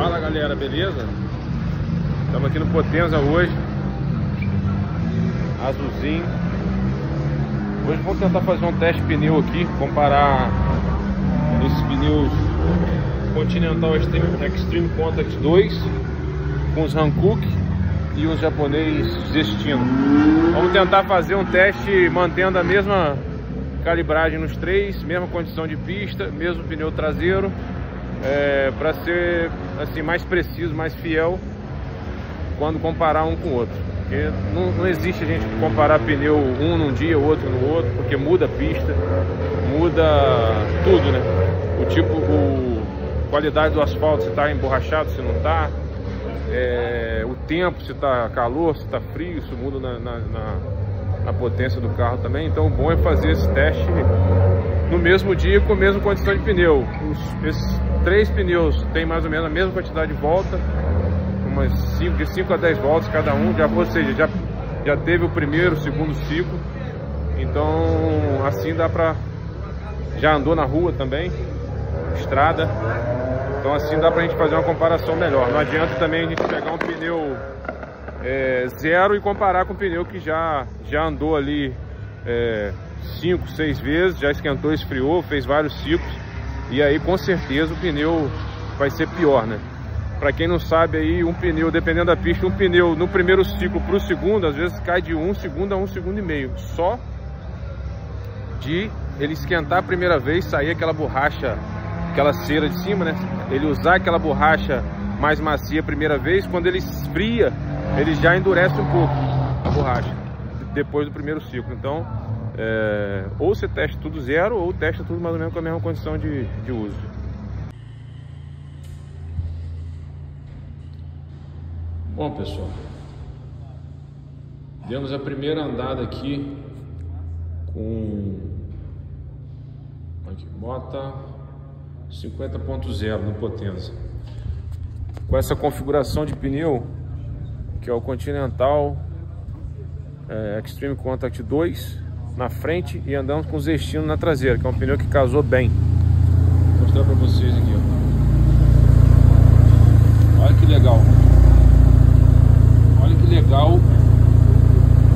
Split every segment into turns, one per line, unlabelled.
Fala galera, beleza? Estamos aqui no Potenza hoje, azulzinho. Hoje vamos tentar fazer um teste de pneu aqui, comparar esses pneus Continental Extreme Contact 2 com os Hankook e os japonês Destino. Vamos tentar fazer um teste mantendo a mesma calibragem nos três, mesma condição de pista, mesmo pneu traseiro, para ser assim mais preciso, mais fiel quando comparar um com o outro. Porque não existe a gente comparar pneu um num dia, o outro no outro, porque muda a pista, muda tudo, né? O tipo, qualidade do asfalto, se está emborrachado, se não está, o tempo, se está calor, se está frio, isso muda na potência do carro também. Então o bom é fazer esse teste no mesmo dia com a mesma condição de pneu. Esses três pneus têm mais ou menos a mesma quantidade de volta, umas 5 a 10 voltas cada um, ou seja, já teve o primeiro, o segundo ciclo. Então assim dá pra... já andou na rua também, estrada, então assim dá pra gente fazer uma comparação melhor. Não adianta também a gente pegar um pneu zero e comparar com o pneu que já andou ali 5, 6 vezes, já esquentou, esfriou, fez vários ciclos, e aí com certeza o pneu vai ser pior, né? Para quem não sabe aí, um pneu, dependendo da pista, um pneu no primeiro ciclo para o segundo, às vezes cai de 1 segundo a 1,5 segundos, só de ele esquentar a primeira vez, sair aquela borracha, aquela cera de cima, né? Ele usar aquela borracha mais macia a primeira vez, quando ele esfria, ele já endurece um pouco a borracha, depois do primeiro ciclo. Então, ou você testa tudo zero, ou testa tudo mais ou menos com a mesma condição de uso. Bom, pessoal, demos a primeira andada aqui com Mota 50.0 no Potenza, com essa configuração de pneu que é o Continental Extreme Contact 2 na frente, e andamos com os Destino na traseira, que é um pneu que casou bem. Vou mostrar para vocês aqui, ó. Olha que legal. Olha que legal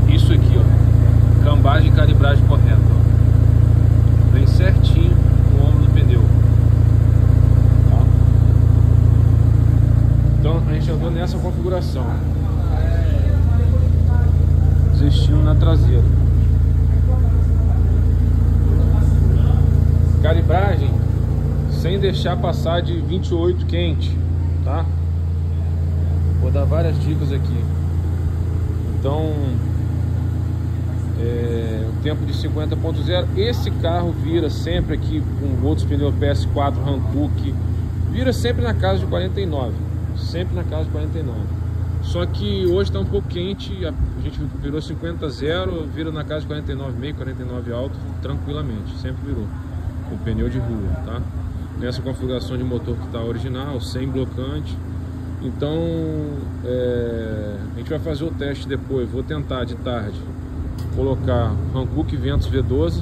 isso aqui, ó. Cambagem e calibragem correta, ó. Vem certinho no ombro do pneu, tá? Então a gente andou nessa configuração, Destino na traseira. Calibragem sem deixar passar de 28 quente, tá? Vou dar várias dicas aqui. Então, o tempo de 50.0, esse carro vira sempre aqui com outros pneus PS4 Hankook, vira sempre na casa de 49, sempre na casa de 49. Só que hoje está um pouco quente, a gente virou 50.0, vira na casa de 49,5, 49 alto, tranquilamente, sempre virou. O pneu de rua, tá? Nessa configuração de motor que está original, sem blocante. Então a gente vai fazer o teste depois. Vou tentar de tarde colocar Hankook Ventus V12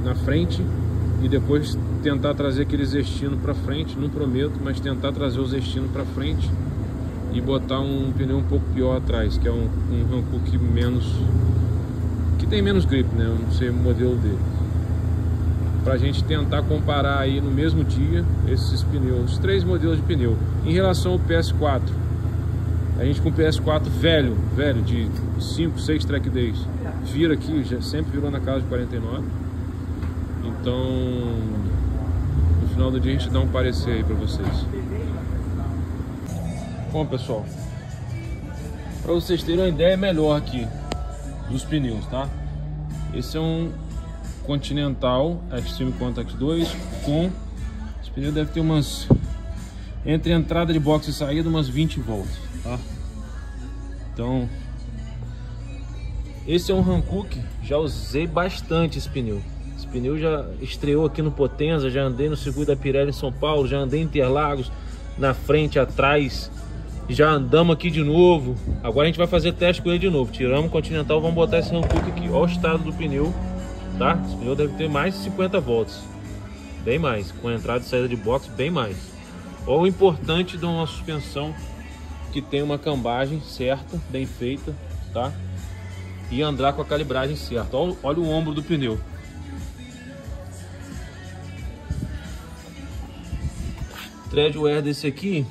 na frente e depois tentar trazer aqueles Destino para frente. Não prometo, mas tentar trazer os Destino para frente e botar um pneu um pouco pior atrás, que é um Hankook que tem menos grip, né? Eu não sei o modelo dele, para a gente tentar comparar aí no mesmo dia esses pneus, os três modelos de pneu. Em relação ao PS4, a gente com o PS4 velho de 5, 6 track days, vira aqui, já sempre virou na casa de 49. Então no final do dia a gente dá um parecer aí para vocês. Bom, pessoal, para vocês terem uma ideia melhor aqui dos pneus, tá? Esse é um Continental Extreme Contact 2 com... Esse pneu deve ter umas... entre entrada de box e saída, umas 20 voltas, tá? Então... esse é um Hankook, já usei bastante esse pneu. Esse pneu já estreou aqui no Potenza, já andei no circuito da Pirelli em São Paulo, já andei em Interlagos, na frente, atrás. Já andamos aqui de novo. Agora a gente vai fazer teste com ele de novo. Tiramos o Continental, vamos botar esse Hankook aqui. Olha o estado do pneu, tá? Esse pneu deve ter mais de 50 voltas, bem mais, com entrada e saída de box, bem mais. Olha o importante de uma suspensão que tem uma cambagem certa, bem feita, tá? E andar com a calibragem certa. Olha o ombro do pneu. Tread wear desse aqui,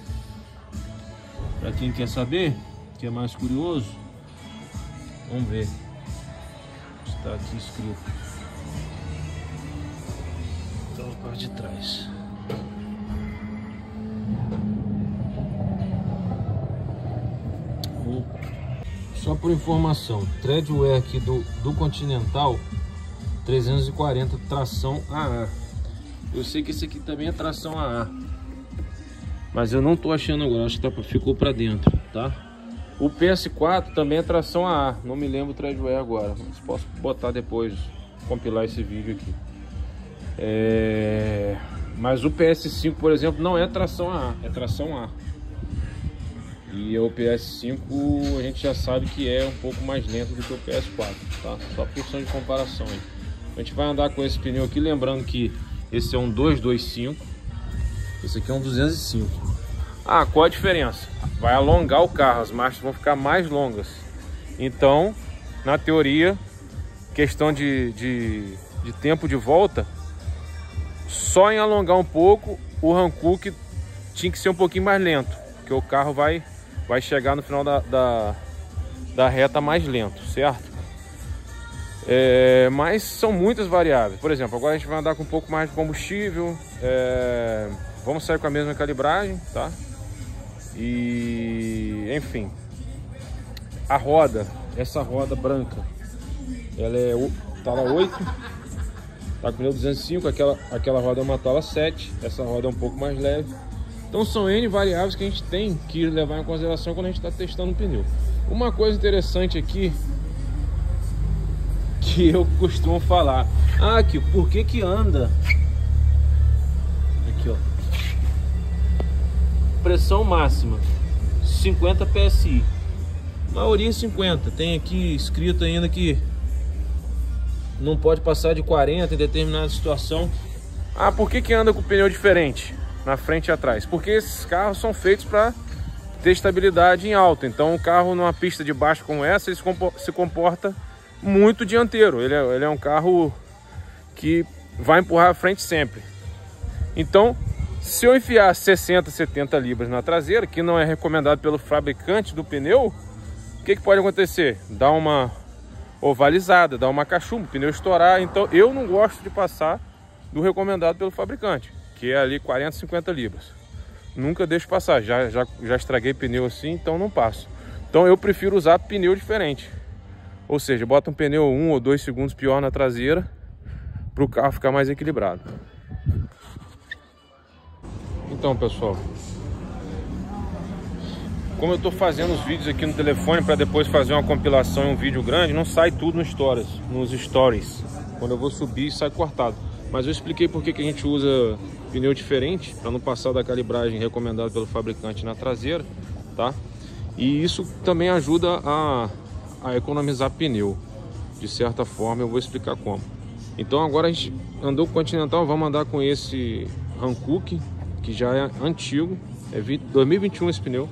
para quem quer saber, que é mais curioso, vamos ver. Está aqui escrito. Então, a parte de trás. Só por informação, tread wear aqui do Continental 340, tração AA. Eu sei que esse aqui também é tração AA, mas eu não tô achando agora, acho que ficou para dentro, tá? O PS4 também é tração AA, não me lembro o tread wear agora, mas posso botar depois, compilar esse vídeo aqui. Mas o PS5, por exemplo, não é tração AA, é tração A. E o PS5 a gente já sabe que é um pouco mais lento do que o PS4, tá? Só por questão de comparação aí. A gente vai andar com esse pneu aqui, lembrando que esse é um 225, esse aqui é um 205. Ah, qual a diferença? Vai alongar o carro, as marchas vão ficar mais longas. Então, na teoria, questão de tempo de volta, só em alongar um pouco, o Hankook tinha que ser um pouquinho mais lento, porque o carro vai chegar no final da reta mais lento, certo? Mas são muitas variáveis. Por exemplo, agora a gente vai andar com um pouco mais de combustível, vamos sair com a mesma calibragem, tá? E enfim, a roda, essa roda branca, ela é tala 8, tá com pneu 205, aquela roda é uma tala 7, essa roda é um pouco mais leve. Então são N variáveis que a gente tem que levar em consideração quando a gente está testando o pneu. Uma coisa interessante aqui, que eu costumo falar, aqui, por que anda? Aqui, ó. Pressão máxima, 50 PSI. Maioria 50. Tem aqui escrito ainda que não pode passar de 40 em determinada situação. Ah, por que anda com pneu diferente na frente e atrás? Porque esses carros são feitos para ter estabilidade em alta. Então o carro numa pista de baixo como essa, ele se comporta muito dianteiro. Ele é um carro que vai empurrar a frente sempre. Então, se eu enfiar 60, 70 libras na traseira, que não é recomendado pelo fabricante do pneu, o que pode acontecer? Dá uma ovalizada, dá uma cachumba, o pneu estourar. Então eu não gosto de passar do recomendado pelo fabricante, que é ali 40, 50 libras. Nunca deixo passar, já estraguei pneu assim, então não passo. Então eu prefiro usar pneu diferente. Ou seja, bota um pneu 1 ou 2 segundos pior na traseira, para o carro ficar mais equilibrado. Então, pessoal, como eu estou fazendo os vídeos aqui no telefone para depois fazer uma compilação em um vídeo grande, não sai tudo nos stories. Quando eu vou subir, sai cortado. Mas eu expliquei por que a gente usa pneu diferente, para não passar da calibragem recomendada pelo fabricante na traseira, tá? E isso também ajuda a economizar pneu, de certa forma. Eu vou explicar como. Então agora a gente andou com o Continental, vamos andar com esse Hankook, que já é antigo, é 2021 esse pneu,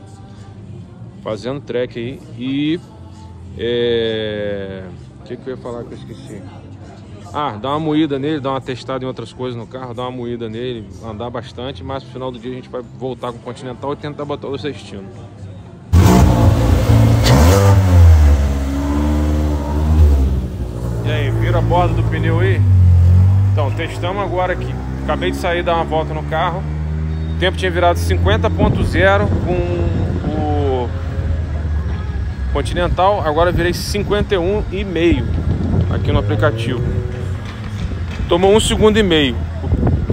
fazendo track aí. E o que eu ia falar que eu esqueci? Ah, dá uma moída nele, dá uma testada em outras coisas no carro, dá uma moída nele, andar bastante, mas no final do dia a gente vai voltar com o Continental e tentar botar o cestino. E aí, vira a borda do pneu aí? Então, testamos agora aqui. Acabei de sair, dar uma volta no carro. O tempo tinha virado 50.0 com o Continental. Agora virei 51,5 aqui no aplicativo. Tomou 1,5 segundos.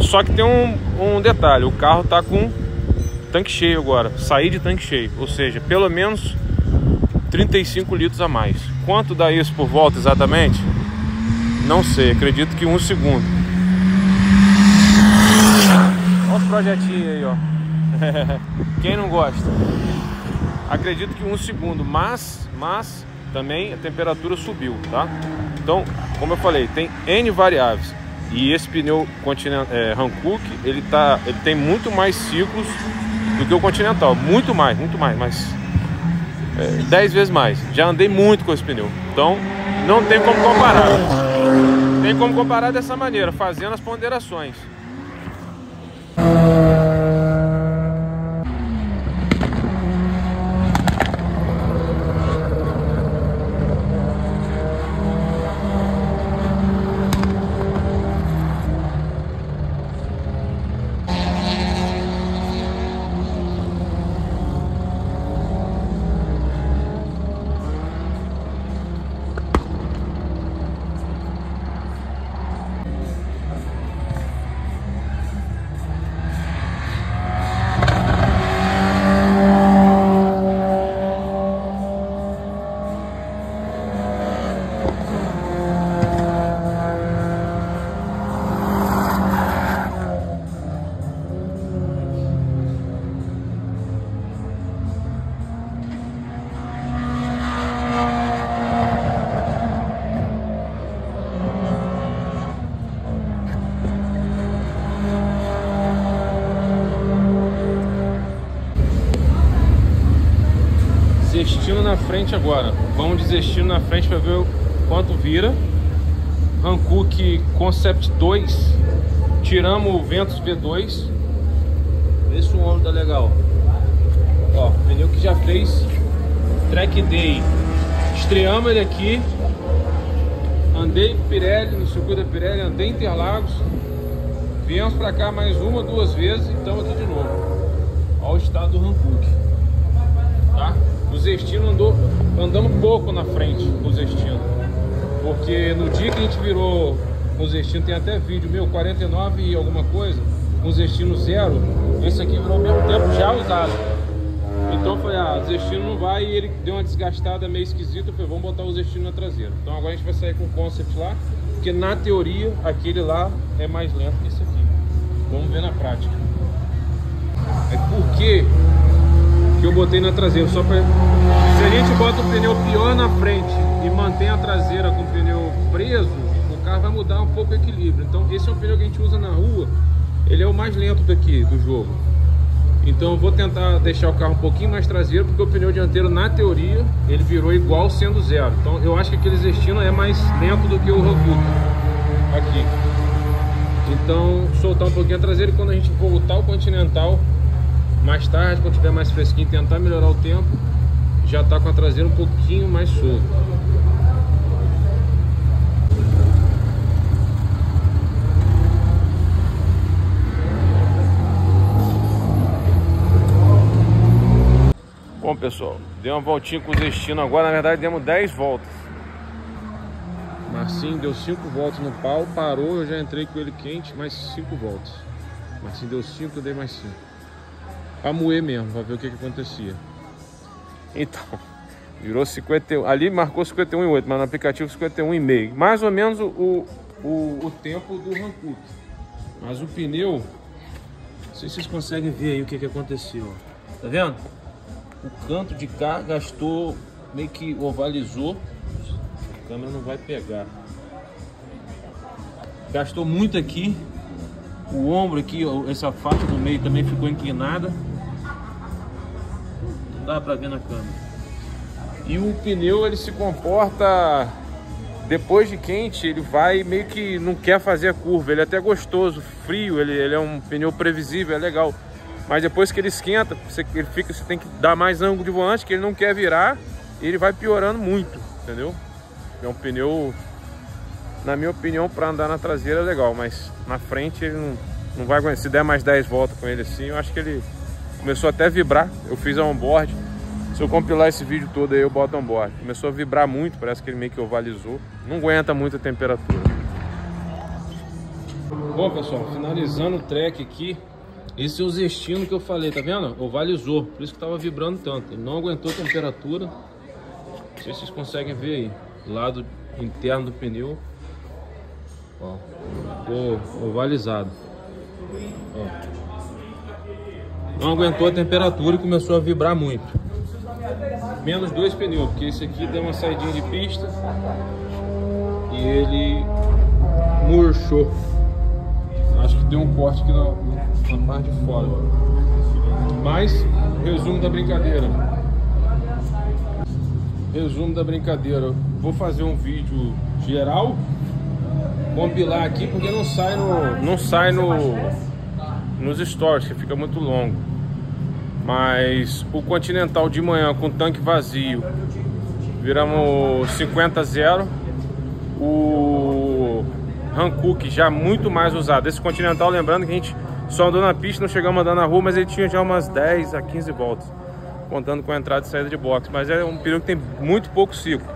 Só que tem um detalhe. O carro tá com tanque cheio agora. Saí de tanque cheio. Ou seja, pelo menos 35 litros a mais. Quanto dá isso por volta exatamente? Não sei, acredito que 1 segundo. Olha os projetinhos aí, ó. Quem não gosta? Acredito que 1 segundo, mas também a temperatura subiu, tá? Então, como eu falei, tem N variáveis. E esse pneu Hankook, ele tem muito mais ciclos do que o Continental, muito mais, mas 10 vezes mais. Já andei muito com esse pneu, então não tem como comparar. Tem como comparar dessa maneira, fazendo as ponderações. Destino na frente agora. Vamos de destino na frente para ver o quanto vira. Hankook Concept 2. Tiramos o Ventus V2. Vê se o ombro tá legal. Ó, pneu que já fez track day. Estreamos ele aqui. Andei Pirelli, no circuito da Pirelli, andei Interlagos. Viemos para cá mais uma ou duas vezes e estamos aqui de novo. Olha o estado do Hankook. Tá? O Zestino andamos pouco na frente do Zestino, porque no dia que a gente virou o Zestino, tem até vídeo meu, 49 e alguma coisa, o Zestino 0, esse aqui virou ao mesmo tempo já usado. Então foi, o Zestino não vai, e ele deu uma desgastada meio esquisita. Eu falei, vamos botar o Zestino na traseira. Então agora a gente vai sair com o Concept lá, porque na teoria aquele lá é mais lento que esse aqui. Vamos ver na prática. É porque que eu botei na traseira, só para se a gente bota o pneu pior na frente e mantém a traseira com o pneu preso, o carro vai mudar um pouco o equilíbrio. Então esse é um pneu que a gente usa na rua, ele é o mais lento daqui do jogo. Então eu vou tentar deixar o carro um pouquinho mais traseiro, porque o pneu dianteiro, na teoria, ele virou igual sendo 0. Então eu acho que aquele Zestino é mais lento do que o Hankook aqui. Então soltar um pouquinho a traseira, e quando a gente voltar o Continental mais tarde, quando tiver mais fresquinho, tentar melhorar o tempo, já tá com a traseira um pouquinho mais solta. Bom, pessoal, dei uma voltinha com o Zestino agora. Na verdade demos 10 voltas. Marcinho deu 5 voltas no pau, parou, eu já entrei com ele quente, mais 5 voltas. Marcinho deu 5, eu dei mais 5. Pra moer mesmo, pra ver o que acontecia. Então, virou 51. Ali marcou 51,8, mas no aplicativo 51,5. Mais ou menos o tempo do Hankook. Mas o pneu, não sei se vocês conseguem ver aí o que aconteceu. Tá vendo? O canto de cá gastou, meio que ovalizou. A câmera não vai pegar. Gastou muito aqui. O ombro aqui, essa faixa do meio também ficou inclinada. Não dá pra ver na câmera. E o pneu, ele se comporta, depois de quente, ele vai meio que não quer fazer a curva. Ele é até gostoso, frio, ele é um pneu previsível, é legal. Mas depois que ele esquenta, você tem que dar mais ângulo de volante, que ele não quer virar, e ele vai piorando muito, entendeu? É um pneu, na minha opinião, para andar na traseira é legal, mas na frente ele não vai aguentar. Se der mais 10 voltas com ele assim, eu acho que ele começou até a vibrar. Eu fiz a onboard. Se eu compilar esse vídeo todo aí, eu boto onboard. Começou a vibrar muito, parece que ele meio que ovalizou. Não aguenta muito a temperatura. Bom, pessoal, finalizando o track aqui. Esse é o Zestino que eu falei, tá vendo? Ovalizou, por isso que tava vibrando tanto. Ele não aguentou a temperatura. Não sei se vocês conseguem ver aí. Lado interno do pneu. Ó, ficou ovalizado. Ó. Não aguentou a temperatura e começou a vibrar muito. Menos 2 pneus, porque esse aqui deu uma saidinha de pista e ele murchou. deu um corte aqui na parte de fora. Mas, resumo da brincadeira. Vou fazer um vídeo geral, compilar aqui porque não sai nos stories, que fica muito longo. Mas o Continental de manhã com tanque vazio, viramos 50-0. O Hankook já muito mais usado. Esse Continental, lembrando que a gente só andou na pista, não chegamos a andar na rua, mas ele tinha já umas 10 a 15 voltas, contando com a entrada e saída de box. Mas é um pneu que tem muito pouco ciclo.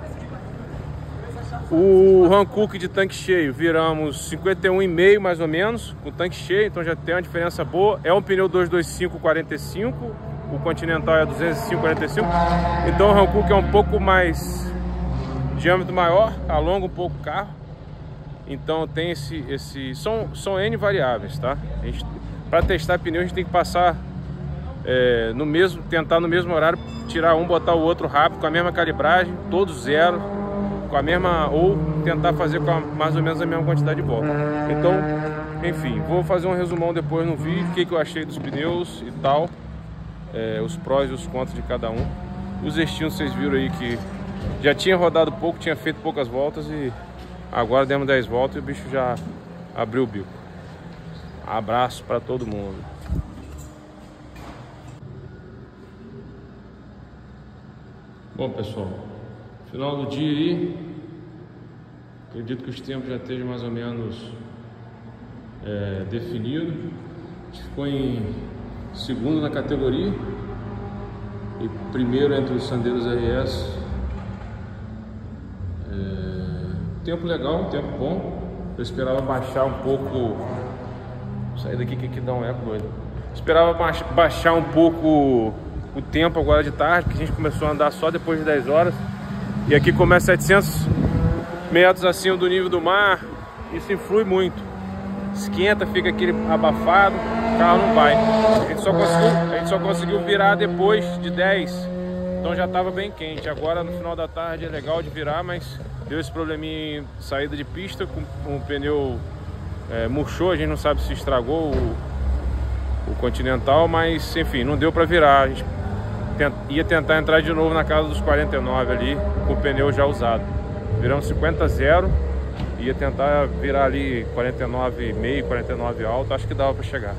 O Hankook de tanque cheio, viramos 51,5 mais ou menos, com tanque cheio, então já tem uma diferença boa. É um pneu 225/45, o Continental é 205/45, então o Hankook é um pouco mais diâmetro maior, alonga um pouco o carro. Então tem são N variáveis, tá? Para testar pneu a gente tem que passar tentar no mesmo horário, tirar um, botar o outro rápido, com a mesma calibragem, todos zero, com a mesma, ou tentar fazer com mais ou menos a mesma quantidade de volta. Então, enfim, vou fazer um resumão depois no vídeo, o que eu achei dos pneus e tal, os prós e os contras de cada um. Os destinos vocês viram aí que já tinha rodado pouco, tinha feito poucas voltas e agora demos 10 voltas e o bicho já abriu o bico. Abraço para todo mundo. Bom, pessoal, final do dia aí, acredito que os tempos já estejam mais ou menos definidos. A gente ficou em segundo na categoria e primeiro entre os Sandeiros RS. Tempo legal, tempo bom. Eu esperava baixar um pouco. Vou sair daqui que dá um eco doido. Esperava baixar um pouco o tempo agora de tarde, porque a gente começou a andar só depois de 10 horas. E aqui começa 700 metros acima do nível do mar. Isso influi muito. Esquenta, fica aquele abafado, o carro não vai. A gente só conseguiu virar depois de 10. Então já estava bem quente. Agora no final da tarde é legal de virar, mas deu esse probleminha em saída de pista, com o pneu murchou, a gente não sabe se estragou o Continental, mas enfim, não deu para virar. A gente ia tentar entrar de novo na casa dos 49 ali, com o pneu já usado. Viramos 50-0, ia tentar virar ali 49,5, 49 alto, acho que dava para chegar.